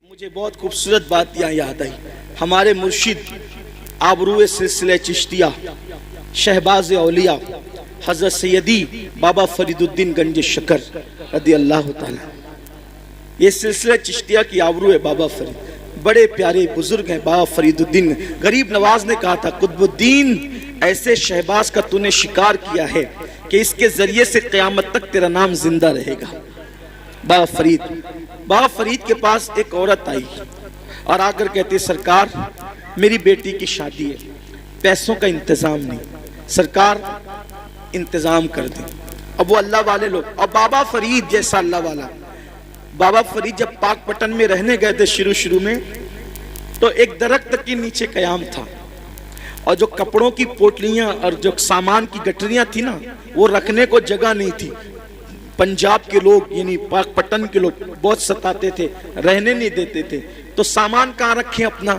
मुझे बहुत खूबसूरत बात यहाँ याद आई। हमारे मुर्शिद आबरूए सिलसिले चिश्तिया शहबाज औलिया हजरत सैयदी बाबा फरीदुद्दीन गंज शकर रदी अल्लाह ताला, ये सिलसिला चिश्तिया की आबरू है। बाबा फरीद बड़े प्यारे बुजुर्ग हैं। बाबा फरीदुद्दीन गरीब नवाज ने कहा था, कुतुबुद्दीन ऐसे शहबाज का तूने शिकार किया है कि इसके जरिए से क़यामत तक तेरा नाम जिंदा रहेगा। बाबा फरीद के पास एक औरत आई और आकर कहती, सरकार मेरी बेटी की शादी है, पैसों का इंतजाम नहीं, सरकार इंतजाम कर दे। अब वो अल्लाह वाले लोग, और बाबा फरीद जैसा अल्लाह वाला, बाबा फरीद जब पाकपटन में रहने गए थे शुरू में, तो एक दरख्त के नीचे कयाम था और जो कपड़ों की पोटलियां और जो सामान की गठरियां थी ना, वो रखने को जगह नहीं थी। पंजाब के लोग यानी पाकपटन के लोग बहुत सताते थे, रहने नहीं देते थे, तो सामान कहाँ रखें अपना,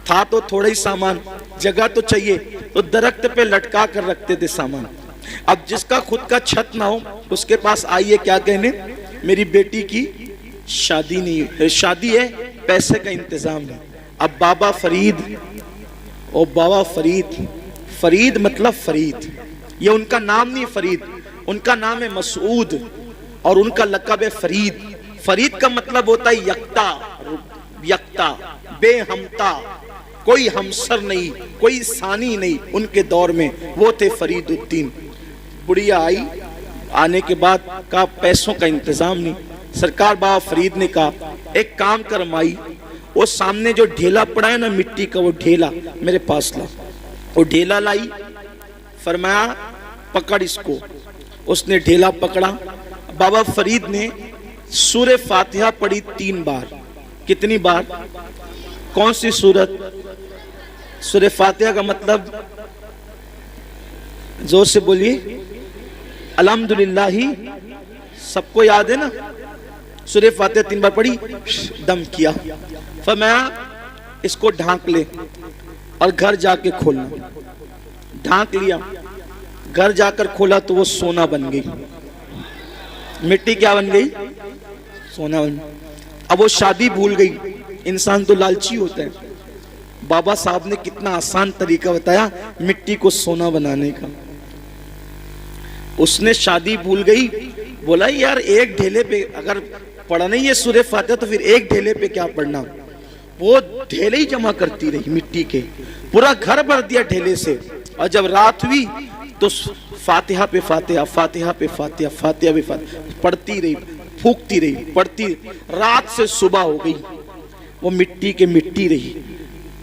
था तो थोड़ा ही सामान, जगह तो चाहिए, तो दरख्त पे लटका कर रखते थे सामान। अब जिसका खुद का छत ना हो उसके पास आइए क्या कहने, मेरी बेटी की शादी नहीं, शादी है, पैसे का इंतजाम नहीं। अब बाबा फरीद, ओ बाबा फरीद, फरीद मतलब फरीद, ये उनका नाम नहीं फरीद, उनका नाम है मसूद और उनका लक़ब है फरीद। फरीद का मतलब होता है यक्ता, यक्ता, बेहमता, कोई हमसर नहीं, कोई सानी नहीं। उनके दौर में वो थे फरीदुद्दीन। बुढ़िया आई, आने के बाद कहा पैसों का इंतजाम नहीं। सरकार बाबा फरीद ने कहा एक काम कर माई, वो सामने जो ढेला पड़ा है ना मिट्टी का, वो ढेला मेरे पास ला। वो ढेला लाई, फरमाया पकड़ इसको। उसने ढेला पकड़ा। बाबा फरीद ने सूरह फातिहा पढ़ी 3 बार। कितनी बार? कौन सी सूरत? सूरह फातिहा का मतलब जोर से बोलिए, अल्हम्दुलिल्लाह ही, सबको याद है ना। सूरह फातिहा 3 बार पढ़ी, दम किया, फरमाया इसको ढांक ले और घर जाके खोलना। ढांक लिया, घर जाकर खोला तो वो सोना बन गई। मिट्टी क्या बन गई? सोना बन गई। अब वो शादी भूल गई। इंसान तो लालची होता है। बाबा साहब ने कितना आसान तरीका बताया मिट्टी को सोना बनाने का। उसने शादी भूल गई, बोला यार एक ढेले पे अगर पढ़ना ही है सूरह फातिहा तो फिर एक ढेले पे क्या पढ़ना। वो ढेले ही जमा करती रही मिट्टी के, पूरा घर भर दिया ढेले से। और जब रात हुई तो फातिहा पे फातिहा, फातिहा पे फातिहा, फातिहा पे फातिहा पढ़ती रही, फूकती रही, पढ़ती। रात से सुबह हो गई, वो मिट्टी के मिट्टी रही।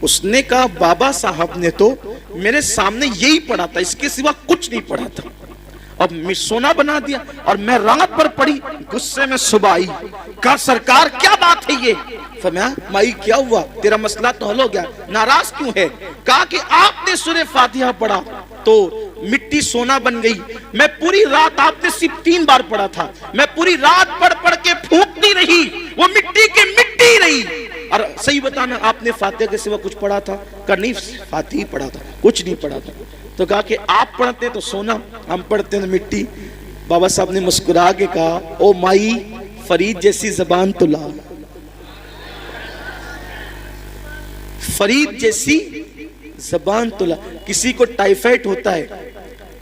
उसने कहा बाबा साहब ने तो मेरे सामने यही पढ़ा था, इसके सिवा कुछ नहीं पढ़ा था, अब सोना बना दिया। और मैं रात भर पढ़ी, गुस्से में सुबह आई, कहा सरकार क्या बात है ये? फरमाया माई क्या हुआ, तेरा मसला तो हल हो गया, नाराज क्यों है? कहा कि आपने सूरह फातिहा पढ़ा तो मिट्टी सोना बन गई। मैं पूरी रात, आपने सिर्फ 3 बार पढ़ा था, मैं पूरी रात पढ़ पढ़ के फूकती रही, वो मिट्टी के मिट्टी रही। और सही बताना आपने फातिहा के सिवा कुछ पढ़ा था? कहा नहीं फातिहा पढ़ा था, कुछ नहीं पढ़ा था। तो कहा कि आप पढ़ते तो सोना, हम पढ़ते तो मिट्टी। बाबा साहब ने मुस्कुरा के कहा ओ माई, फरीद जैसी जबान तो ला, फरीद जैसी जबान तो ला। किसी को टाइफाइड होता है,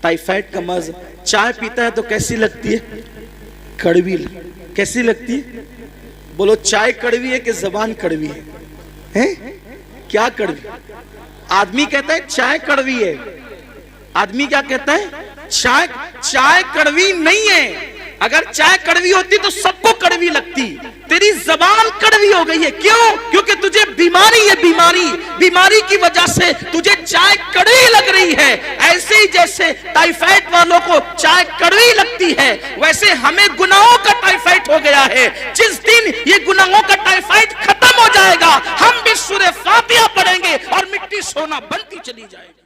टाइफाइड का मर्ज, चाय पीता है तो कैसी लगती है? कड़वी। कैसी लगती है? बोलो चाय कड़वी है कि जबान कड़वी है? हैं? क्या कड़वी? आदमी कहता है चाय कड़वी है, आदमी क्या कहता है? चाय कड़वी नहीं है। अगर चाय कड़वी होती तो सबको कड़वी लगती, तेरी जबान कड़वी हो गई है। क्यों? क्योंकि तुझे बीमारी है, बीमारी की वजह से तुझे चाय कड़वी लग रही है। ऐसे ही जैसे टाइफाइड वालों को चाय कड़वी लगती है, वैसे हमें गुनाहों का टाइफाइड हो गया है। जिस दिन ये गुनाहों का टाइफाइड खत्म हो जाएगा, हम भी सूरह फातिहा पढ़ेंगे और मिट्टी सोना बनती चली जाएगी।